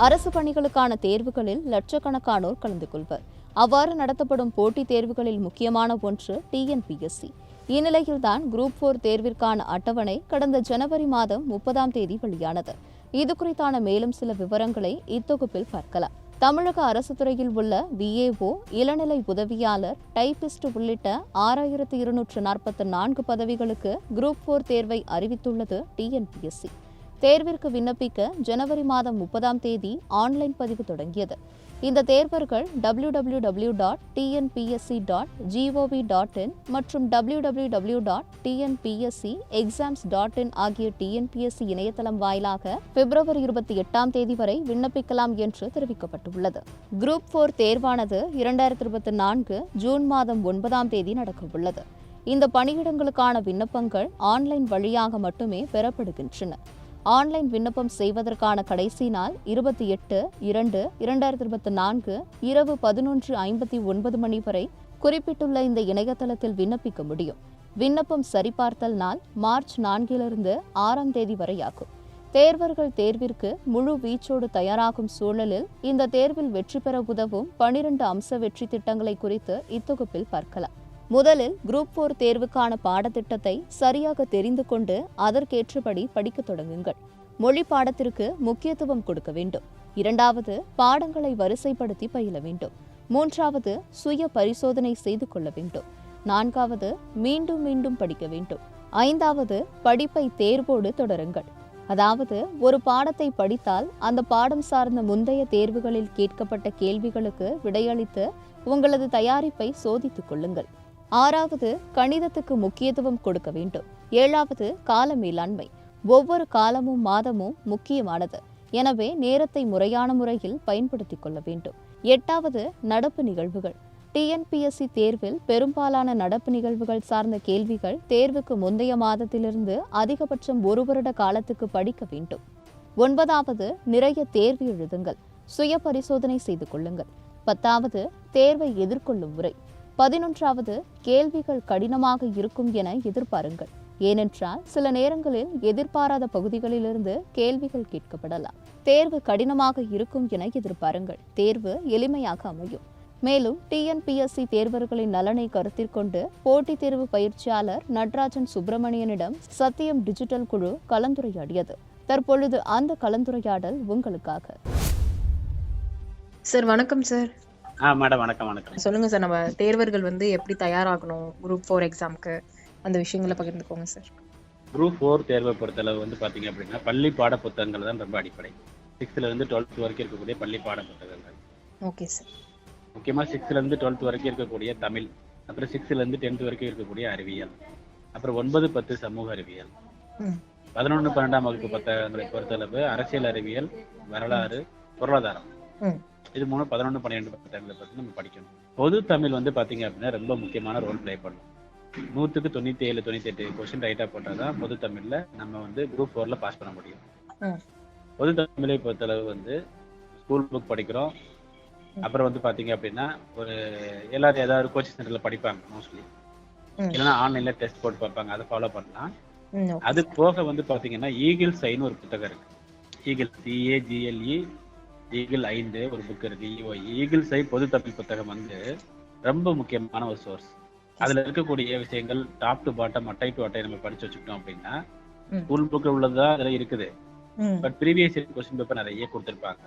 அரசு பணிகளுக்கான தேர்வுகளில் லட்சக்கணக்கானோர் கலந்து கொள்வர். அவ்வாறு நடத்தப்படும் போட்டித் தேர்வுகளில் முக்கியமான ஒன்று டிஎன்பிஎஸ்சி. இந்நிலையில்தான் குரூப் 4 தேர்விற்கான அட்டவணை கடந்த ஜனவரி மாதம் 30ஆம் தேதி வெளியானது. இதுகுறித்தான மேலும் சில விவரங்களை இத்தொகுப்பில் பார்க்கலாம். தமிழக அரசு துறையில் உள்ள விஏஓ, இளநிலை உதவியாளர், டைபிஸ்ட் உள்ளிட்ட 6244 பதவிகளுக்கு குரூப் 4 தேர்வை அறிவித்துள்ளது டிஎன்பிஎஸ்சி. தேர்விற்கு விண்ணப்பிக்க ஜனவரி மாதம் 30ஆம் தேதி ஆன்லைன் பதிவு தொடங்கியது. இந்த தேர்வர்கள் www.tnpsc.gov.in மற்றும் www.tnpscexams.in ஆகிய டிஎன்பிஎஸ்சி இணையதளம் வாயிலாக பிப்ரவரி 28ஆம் தேதி வரை விண்ணப்பிக்கலாம் என்று தெரிவிக்கப்பட்டுள்ளது. குரூப் 4 தேர்வானது 2024 ஜூன் மாதம் 9ஆம் தேதி நடக்கவுள்ளது. இந்த பணியிடங்களுக்கான விண்ணப்பங்கள் ஆன்லைன் வழியாக மட்டுமே பெறப்படுகின்றன. ஆன்லைன் விண்ணப்பம் செய்வதற்கான கடைசி நாள் 28/2/2024 இரவு 11:59 மணி வரை குறிப்பிட்டுள்ள இந்த இணையதளத்தில் விண்ணப்பிக்க முடியும். விண்ணப்பம் சரிபார்த்தல் நாள் மார்ச் 4 6ஆம் தேதி வரையாகும். தேர்வர்கள் தேர்விற்கு முழு வீச்சோடு தயாராகும் சூழலில் இந்த தேர்வில் வெற்றி பெற உதவும் 12 அம்ச வெற்றி திட்டங்களை குறித்து இத்தொகுப்பில் பார்க்கலாம். முதலில் குரூப் 4 தேர்வுக்கான பாடத்திட்டத்தை சரியாக தெரிந்து கொண்டு அதற்கேற்றபடி படிக்க தொடங்குங்கள். மொழி பாடத்திற்கு முக்கியத்துவம் கொடுக்க வேண்டும். 2வது, பாடங்களை வரிசைப்படுத்தி பயில வேண்டும். 3வது, சுய பரிசோதனை செய்து கொள்ள வேண்டும். 4வது, மீண்டும் மீண்டும் படிக்க வேண்டும். 5வது, படிப்பை தேர்வோடு தொடருங்கள். அதாவது ஒரு பாடத்தை படித்தால் அந்த பாடம் சார்ந்த முந்தைய தேர்வுகளில் கேட்கப்பட்ட கேள்விகளுக்கு விடையளித்து உங்களது தயாரிப்பை சோதித்துக் கொள்ளுங்கள். 6வது, கணிதத்துக்கு முக்கியத்துவம் கொடுக்க வேண்டும். 7வது, கால மேலாண்மை. ஒவ்வொரு காலமும் மாதமும் முக்கியமானது. எனவே நேரத்தை முறையான முறையில் பயன்படுத்திக் கொள்ள வேண்டும். 8வது, நடப்பு நிகழ்வுகள். டிஎன்பிஎஸ்சி தேர்வில் பெரும்பாலான நடப்பு நிகழ்வுகள் சார்ந்த கேள்விகள் தேர்வுக்கு முந்தைய மாதத்திலிருந்து அதிகபட்சம் 1 வருட காலத்துக்கு படிக்க வேண்டும். 9வது, நிறைய தேர்வு எழுதுங்கள். சுய பரிசோதனை செய்து கொள்ளுங்கள். 10வது, தேர்வை எதிர்கொள்ளும் முறை. 11வது, கேள்விகள் கடினமாக இருக்கும் என எதிர்பாருங்கள். ஏனென்றால் சில நேரங்களில் எதிர்பாராத பகுதிகளிலிருந்து கேள்விகள் கேட்கப்படலாம். தேர்வு கடினமாக இருக்கும் என எதிர்பாருங்கள். தேர்வு எளிமையாக அமையும். மேலும் டிஎன்பிஎஸ்சி தேர்வர்களின் நலனை கருத்தில் கொண்டு போட்டித் தேர்வு பயிற்சியாளர் நடராஜன் சுப்பிரமணியனிடம் சத்தியம் டிஜிட்டல் குழு கலந்துரையாடியது. தற்பொழுது அந்த கலந்துரையாடல் உங்களுக்காக. சார் வணக்கம் சார். மேடம் வணக்கம். சொல்லுங்க சார், நம்ம தேர்வர்கள் எப்படி தயாராகணும் குரூப் 4 எக்ஸாம்க்கு, அந்த விஷயங்களை பகிர்ந்துக்கோங்க சார். குரூப் 4 தேர்வை பொறுத்தளவு பாத்தீங்க அப்படின்னா பள்ளி பாட புத்தகங்கள் தான் ரொம்ப அடிப்படை. 6th இருந்து 12th வரைக்கும் இருக்கக்கூடிய பள்ளி பாட புத்தகங்கள். Okay sir. முக்கியமா 6th இருந்து 12th வரைக்கும் இருக்கக்கூடிய தமிழ், அப்புறம் 6th இருந்து 10th வரைக்கும் இருக்கக்கூடிய அறிவியல், அப்புறம் 9, 10 சமூக அறிவியல், 11, 12ஆம் வகுப்பு புத்தகங்களை பொறுத்தளவு அரசியல் அறிவியல், வரலாறு, பொருளாதாரம். இது 3, 11, 12 புத்தகங்களை பற்றி நம்ம படிக்கணும். பொது தமிழ் பாத்தீங்க அப்படின்னா ரொம்ப முக்கியமான ரோல் பிளே பண்ணும். 100க்கு 97, 98 கொஸ்டின் ரைட்டா போட்டாதான் பொது தமிழ்ல நம்ம குரூப் 4ல பாஸ் பண்ண முடியும். பொது தமிழை பொறுத்தளவு ஸ்கூல் புக் படிக்கிறோம். அப்புறம் பாத்தீங்க அப்படின்னா ஒரு எல்லாரும் ஏதாவது கோச்சிங் சென்டர்ல படிப்பாங்க மோஸ்ட்லி, இல்லைன்னா ஆன்லைன்ல டெஸ்ட் போட்டு பார்ப்பாங்க, அதை ஃபாலோ பண்ணலாம். அது போக பாத்தீங்கன்னா ஈகிள் சைன்னு ஒரு புத்தகம் இருக்கு. ஈகிள் CAGLE ஈகிள் 5 ஒரு புக் இருக்கு. ஈகிள் சை பொது தமிழ் புத்தகம் ரொம்ப முக்கியமான ஒரு சோர்ஸ். அதுல இருக்கக்கூடிய விஷயங்கள் டாப் டு பாட்டம், அட்டை டு அட்டை நம்ம படிச்சு வச்சுக்கிட்டோம் அப்படின்னா ஸ்கூல் புக்ல உள்ளதா அதுல இருக்குது. பட் ப்ரீவியஸ் கொஸ்டின் பேப்பர் நிறைய கொடுத்துருப்பாங்க.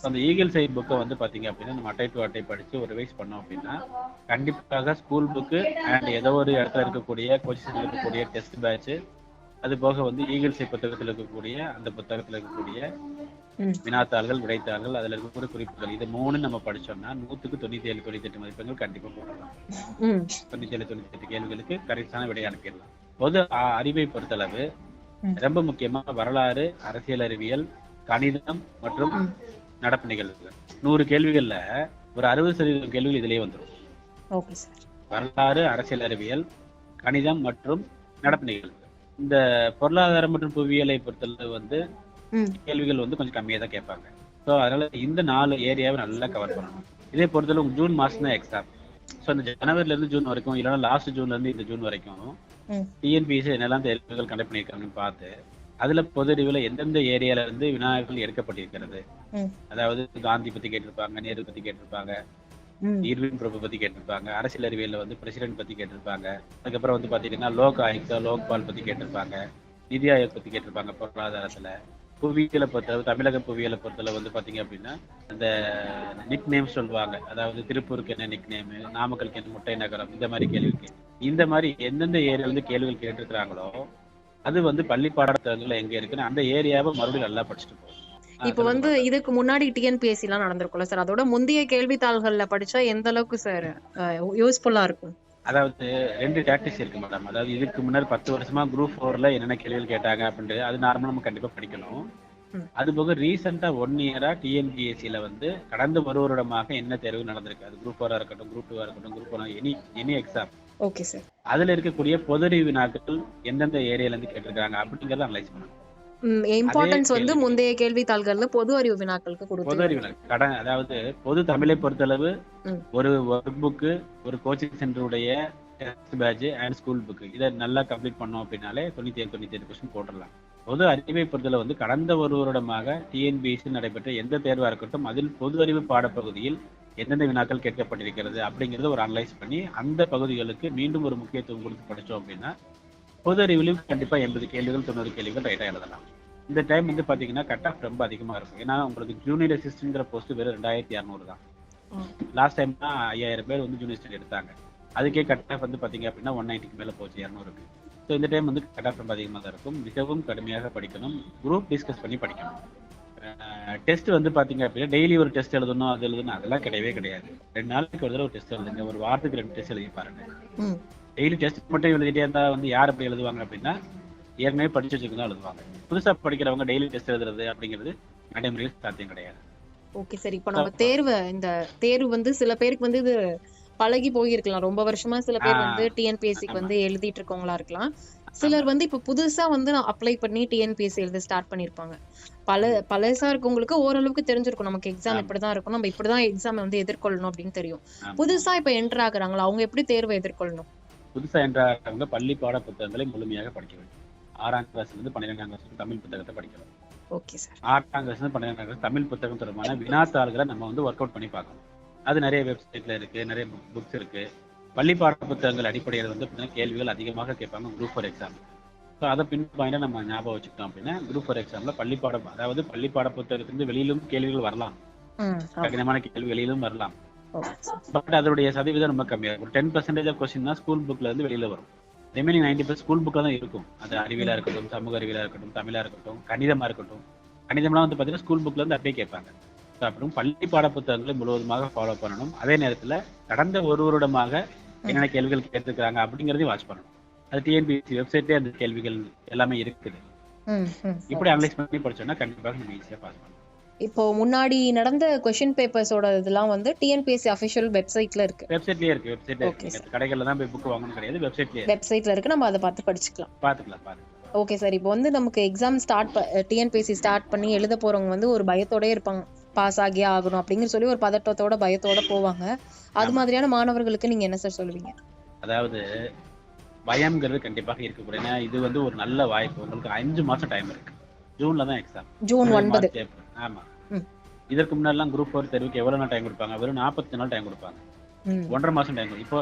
அந்த ஈகிள் சை புக்கை பாத்தீங்க அப்படின்னா நம்ம அட்டை டு அட்டை படிச்சு ஒரு ரிவைஸ் பண்ணோம் அப்படின்னா கண்டிப்பாக ஸ்கூல் புக்கு அண்ட் ஏதோ ஒரு இடத்துல இருக்கக்கூடிய கோச்சிங் இருக்கக்கூடிய டெஸ்ட் பேட்ச், அது போக ஈகிள் சை புத்தகத்தில் இருக்கக்கூடிய அந்த புத்தகத்துல இருக்கக்கூடிய வினாத்தாள்கள், விடைத்தாள்கள், அதுல இருக்கக்கூடிய குறிப்புகள், இது 3 நம்ம படிச்சோம்னா 100க்கு 97, 98 மதிப்பெண்கள் கண்டிப்பா போடலாம். 97, 98 கேள்விகளுக்கு கரெக்டான விடை அனுப்பிடலாம். பொது அறிவை பொறுத்தளவு ரொம்ப முக்கியமா வரலாறு, அரசியல் அறிவியல், கணிதம் மற்றும் நடப்பு நிகழ்வுகள். 100 கேள்விகள்ல ஒரு 60% கேள்விகள் இதுலயே வந்துடும். வரலாறு, அரசியல் அறிவியல், கணிதம் மற்றும் நடப்பு நிகழ்வுகள். இந்த பொருளாதாரம் மற்றும் புவியியலை பொறுத்தளவு கேள்விகள் கொஞ்சம் கம்மியா தான் கேட்பாங்க. ஸோ அதனால இந்த 4 ஏரியாவை நல்லா கவர் பண்ணணும். இதே பொறுத்தளவு ஜூன் மாசம் தான் எக்ஸாம். ஸோ இந்த ஜனவரில இருந்து ஜூன் வரைக்கும், இல்லைன்னா லாஸ்ட் ஜூன்ல இருந்து இந்த ஜூன் வரைக்கும் டிஎன்பிஎஸ்சி என்னெல்லாம் தேர்வுகள் கண்டக்ட் பண்ணியிருக்காங்கன்னு பார்த்து அதுல பொது அறிவுல எந்தெந்த ஏரியால இருந்து வினாக்கள் எடுக்கப்பட்டிருக்கிறது. ம். அதாவது காந்தி பத்தி கேட்டிருப்பாங்க, நேரு பத்தி கேட்டிருப்பாங்க, ம். இர்வின் பிரபு பத்தி கேட்டிருப்பாங்க, அரசியல் அறிவியல்ல வந்து பிரசிடென்ட் பத்தி கேட்டிருப்பாங்க. அதுக்கப்புறம் வந்து பாத்தீங்கன்னா லோக் ஆயுக்தா, லோக்பால் பத்தி கேட்டிருப்பாங்க, நிதி ஆயோக் பத்தி கேட்டிருப்பாங்க பொருளாதாரத்துல. புவியியலை பொறுத்தளவு தமிழக புவியியலை பொறுத்தளவு வந்து பாத்தீங்க அப்படின்னா அந்த நிக் நேம் சொல்லுவாங்க. அதாவது திருப்பூருக்கு என்ன நிக் நேம், நாமக்கலுக்கு என்ன முட்டை நகரம், இந்த மாதிரி கேள்வி. இந்த மாதிரி எந்தெந்த ஏரியால இருந்து கேள்விகள் கேட்டிருக்கிறாங்களோ அது வந்து பள்ளி பாடப்புத்தகங்கள்ல எங்க இருக்குன்னு அந்த ஏரியாவை மறுபடியும் நல்லா படிச்சுட்டு போகும். இப்ப வந்து இதுக்கு முன்னாடி டிஎன்பிஎஸ்சி எல்லாம் நடந்திருக்கும்ல சார், அதோட முந்தைய கேள்வித்தாள்கள்ல படிச்சா எந்த அளவுக்கு சார் யூஸ்ஃபுல்லா இருக்கும்? அதாவது 2 டாக்டிக்ஸ் இருக்கு மேடம். அதாவது இதுக்கு முன்னாடி 10 வருஷமா குரூப் 4ல என்னென்ன கேள்விகள் கேட்டாங்க அப்படின்ட்டு அது நார்மலா நம்ம கண்டிப்பா படிக்கணும். அது போக ரீசெண்டா 1 இயரா டிஎன்பிஎஸ்சியில வந்து கடந்த ஒரு வருடமாக என்ன தேர்வு நடந்திருக்கு, அது குரூப் 4 இருக்கட்டும், குரூப் 2 இருக்கட்டும், group 1 any exam, okay sir, அதுல இருக்கக்கூடிய பொதுறிவு வினாக்கள் எந்தெந்த ஏரியால இருந்து கேட்டிருக்காங்க அப்படிங்கறத அனலைஸ் பண்ணணும். இம்பார்ட்டன்ஸ் வந்து முந்தைய கேள்வித்தாள்கள்ல பொது அறிவு வினாக்களுக்கு பொது கொடுத்து அறிவு வினாக்கள் அதாவது பொது தமிழை பொறுத்தளவு ஒரு ஒர்க் புக்கு, ஒரு கோச்சிங் சென்டருடைய test batch and school book இதை நல்லா கம்ப்ளீட் பண்ணோம் அப்படின்னாலே 97 கொஸ்டின் போட்டுடலாம். பொது அறிவை பொறுத்தளவு வந்து கடந்த ஒரு வருடமாக டிஎன்பிஎஸ்சி நடைபெற்ற எந்த தேர்வா இருக்கட்டும் அதில் பொது அறிவு பாடப்பகுதியில் எந்தெந்த வினாக்கள் கேட்கப்பட்டிருக்கிறது அப்படிங்கறத ஒரு அனலைஸ் பண்ணி அந்த பகுதிகளுக்கு மீண்டும் ஒரு முக்கியத்துவம் கொடுத்து படிச்சோம் அப்படின்னா பொது அறிவிலும் கண்டிப்பா 80 கேள்விகள் 90 கேள்விகள் ரைட்டா எழுதலாம். இந்த டைம் வந்து பாத்தீங்கன்னா கட் ஆஃப் ரொம்ப அதிகமா இருக்கும். ஏன்னா உங்களுக்கு ஜூனியர் அசிஸ்டன்ட்ங்கிற போஸ்ட் வெறும் 2200 தான். லாஸ்ட் டைம் தான் 5000 பேர் வந்து ஜூனியர் அசிஸ்டன்ட் எடுத்தாங்க. அதுக்கே கட் ஆஃப் வந்து பாத்தீங்க அப்படின்னா 190க்கு மேல போச்சு 200க்கு. ஸோ இந்த டைம் வந்து கட் ஆஃப் ரொம்ப அதிகமாக தான் இருக்கும். மிகவும் கடுமையாக படிக்கணும், குரூப் டிஸ்கஸ் பண்ணி படிக்கணும். டெஸ்ட் வந்து பாத்தீங்க அப்படின்னா டெய்லி ஒரு டெஸ்ட் எழுதணும், அது எழுதணும் அதெல்லாம் கிடையவே கிடையாது. 2 நாளைக்கு ஒரு தடவை ஒரு டெஸ்ட் எழுதுங்க, ஒரு வாரத்துக்கு 2 டெஸ்ட் எழுதி பாருங்க. டெய்லி டெஸ்ட் மட்டும் எழுதிட்டே இருந்தா வந்து யார் அப்படி எழுதுவாங்க அப்படின்னா ஏற்கனவே படிச்சு வச்சுக்கணும் எழுதுவாங்க. புதுசா படிக்கிறவங்க டெய்லி டெஸ்ட் எழுதுறது அப்படிங்கிறது நடைமுறையில் சாத்தியம் கிடையாது. ஓகே சார், இப்போ நம்ம இந்த தேர்வு வந்து சில பேருக்கு வந்து இது பழகி போயிருக்கலாம், ரொம்ப வருஷமா சில பேர் வந்து டிஎன்பிஎஸ்சிக்கு வந்து எழுதிட்டு இருக்கவங்களா இருக்கலாம். சிலர் வந்து இப்ப புதுசா வந்து அப்ளை பண்ணி டிஎன்பிஎஸ்சி எழுத ஸ்டார்ட் பண்ணிருப்பாங்க. பழசா இருக்கவங்களுக்கு ஓரளவுக்கு தெரிஞ்சிருக்கும் நமக்கு எக்ஸாம் இப்படிதான் இருக்கும், நம்ம இப்படிதான் எக்ஸாம் வந்து எதிர்கொள்ளணும் அப்படின்னு தெரியும். புதுசா இப்ப என்டர் ஆகுறாங்களா, அவங்க எப்படி தேர்வை எதிர்கொள்ளணும்? புதுசா என்டர் ஆகிறவங்க பள்ளி பாட புத்தகங்களை முழுமையாக படிக்க வேண்டும். 6ஆம் கிளாஸ்ல இருந்து 12ஆம் கிளாஸ் தமிழ் புத்தகத்தை படிக்கணும். Okay sir. 8ஆம் கிளாஸ்ல இருந்து 12ஆம் கிளாஸ் தமிழ் புத்தகம் தொடர்பான வினாத்தாள்களை நம்ம வந்து ஒர்க் அவுட் பண்ணி பார்க்கணும். அது நிறைய வெப்சைட்ல இருக்கு, நிறைய புக்ஸ் இருக்கு. பள்ளி பாட புத்தகங்கள் அடிப்படையில் வந்து கேள்விகள் அதிகமாக கேட்பாங்க குரூப் 4 எக்ஸாம். ஸோ அதை பின் பாயிண்டா நம்ம ஞாபகம் வச்சுக்கிட்டோம் அப்படின்னா குரூப் 4 எக்ஸாம்ல பள்ளி பாட புத்தகத்திலிருந்து வெளியிலும் கேள்விகள் வரலாம், கடினமான கேள்வி வெளியிலும் வரலாம். பட் அதோடைய சதவீதம் ரொம்ப கம்மியா இருக்கும். 10% ஆஃப் கொஸ்டின் தான் ஸ்கூல் புக்ல இருந்து வெளியில வரும். ரிமைனிங் 90% ஸ்கூல் புக்ல தான் இருக்கும். அது அறிவியலா இருக்கட்டும், சமூக அறிவியலா இருக்கட்டும், தமிழா இருக்கட்டும், கணிதமா இருக்கட்டும். கணிதம்லாம் வந்து பாத்தீங்கன்னா ஸ்கூல் புக்ல இருந்து அப்படியே கேட்பாங்க. அப்புறம் பள்ளி பாட புத்தகங்களை முழுவதுமாக ஃபாலோ பண்ணணும். அதே நேரத்துல கடந்த ஒரு வருடமாக என்னென்ன கேள்விகள் கேட்டிருக்காங்க அப்படிங்கறதையும் வாட்ச் பண்ணணும். அது டிஎன்பிஎஸ்சி வெப்சைட்லயே அந்த கேள்விகள் எல்லாமே இருக்குது. இப்படி அனலைஸ் பண்ணி படிச்சோம்னா கண்டிப்பாக நம்ம ஈஸியா பாஸ் பண்ணலாம். இப்போ முன்னாடி நடந்த क्वेश्चन பேப்பர்ஸோட இதெல்லாம் வந்து டிஎன்பிஎஸ்சி அபிஷியல் வெப்சைட்ல இருக்கு. வெப்சைட்லயே இருக்கு. கடைகள்ல தான் போய் புக் வாங்கணும் கிடையாது, வெப்சைட்ல இருக்கு. நம்ம அதை பார்த்து பாத்துக்கலாம். ஓகே சார், இப்போ வந்து நமக்கு எக்ஸாம் டிஎன்பிஎஸ்சி ஸ்டார்ட் பண்ணி எழுத போறவங்க வந்து ஒரு பயத்தோடயே இருப்பாங்க, பாஸ் ஆகியே ஆகணும் அப்படிங்கிற சொல்லி ஒரு பதட்டத்தோட பயத்தோட போவாங்க. அது மாதிரியான மாணவர்களுக்கு நீங்க என்ன சார் சொல்லுவீங்க? அதாவது பயம்ங்கிறது கண்டிப்பாக இருக்கக்கூடாது. ஏன்னா இது வந்து ஒரு நல்ல வாய்ப்பு. உங்களுக்கு 5 மாசம் டைம் இருக்கு. ஜூன்ல தான் எக்ஸாம், ஜூன் 9. ஆமா. இதற்கு முன்னாடிலாம் குரூப் 4 தேர்வுக்கு எவ்வளவு நாள் டைம் கொடுப்பாங்க? வெறும் 40 நாள் டைம் கொடுப்பாங்க. 1.5 மாசம் டைம். இப்போ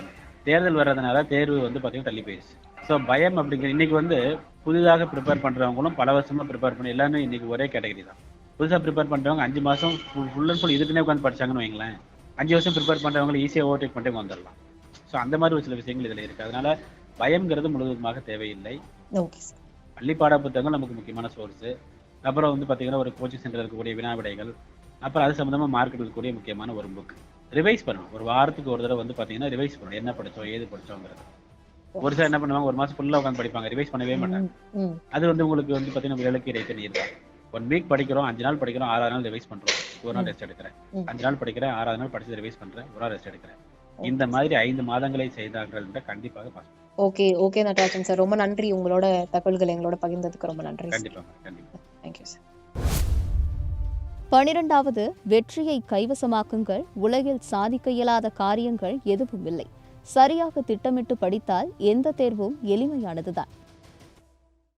தேர்தல் வர்றதுனால தேர்வு வந்து பாத்தீங்கன்னா தள்ளி போயிடுச்சு. ஸோ பயம் அப்படிங்கிற இன்னைக்கு வந்து புதிதாக ப்ரிப்பேர் பண்றவங்களும் பல வருஷமா ப்ரிப்பேர் பண்ணி எல்லாமே இன்னைக்கு ஒரே கேட்டகரி தான். புதுசா ப்ரிப்பேர் பண்றவங்க 5 மாசம் ஃபுல் அண்ட் ஃபுல் இதுக்குன்னே உட்காந்து படிச்சாங்கன்னு வைங்களேன், 5 வருஷம் ப்ரிப்பேர் பண்றவங்களை ஈஸியா ஓவர்டேக் பண்ணிட்டு வந்துடலாம். ஸோ அந்த மாதிரி ஒரு சில விஷயங்கள் இதுல இருக்கு. அதனால பயம்ங்கிறது முழுவதுமாக தேவையில்லை. பள்ளி பாட புத்தகங்கள் நமக்கு முக்கியமான சோர்ஸ். அப்புறம் வந்து பாத்தீங்கன்னா ஒரு கோச்சிங் சென்டர் இருக்கக்கூடிய வினா விடைகள், அப்புறம் அது சம்பந்தமா மார்க்கெட் இருக்கக்கூடிய முக்கியமான ஒரு புக் ரிவைஸ் பண்ணணும். ஒரு வாரத்துக்கு ஒரு தடவை வந்து பாத்தீங்கன்னா ரிவைஸ் பண்ணணும், என்ன படிச்சோம் ஏது படிச்சோங்கிறது. ஒரு சில என்ன பண்ணுவாங்க, ஒரு மாசம் ஃபுல்லா உட்காந்து படிப்பாங்க, ரிவைஸ் பண்ணவே மாட்டாங்க. அது வந்து உங்களுக்கு வந்து பாத்தீங்கன்னா வேலைக்கு இடையே நீர் 1 வீக் படிக்கிறோம், 5 நாள் படிக்கிறோம், 6ஆவது நாள் ரிவைஸ் பண்றோம், ஒரு நாள் ரெஸ்ட் எடுக்கிறேன், 5 நாள் படிக்கிறேன், 6ஆவது நாள் படிச்சு ரிவைஸ் பண்றேன், ஒரு நாள் ரெஸ்ட் எடுக்கிறேன். இந்த மாதிரி 5 மாதங்களை செய்தார்கள் கண்டிப்பாக பாஸ். ஓகே நடராஜன் சார், ரொம்ப நன்றி. உங்களோட தகவல்களை எங்களோட பகிர்ந்ததுக்கு ரொம்ப நன்றி. கண்டிப்பா. Thank you sir. 12வது வெற்றியை கைவசமாக்குங்கள். உலகில் சாதிக்க இயலாத காரியங்கள் எதுவும் இல்லை. சரியாக திட்டமிட்டு படித்தால் எந்த தேர்வும் எளிமையானதுதான்.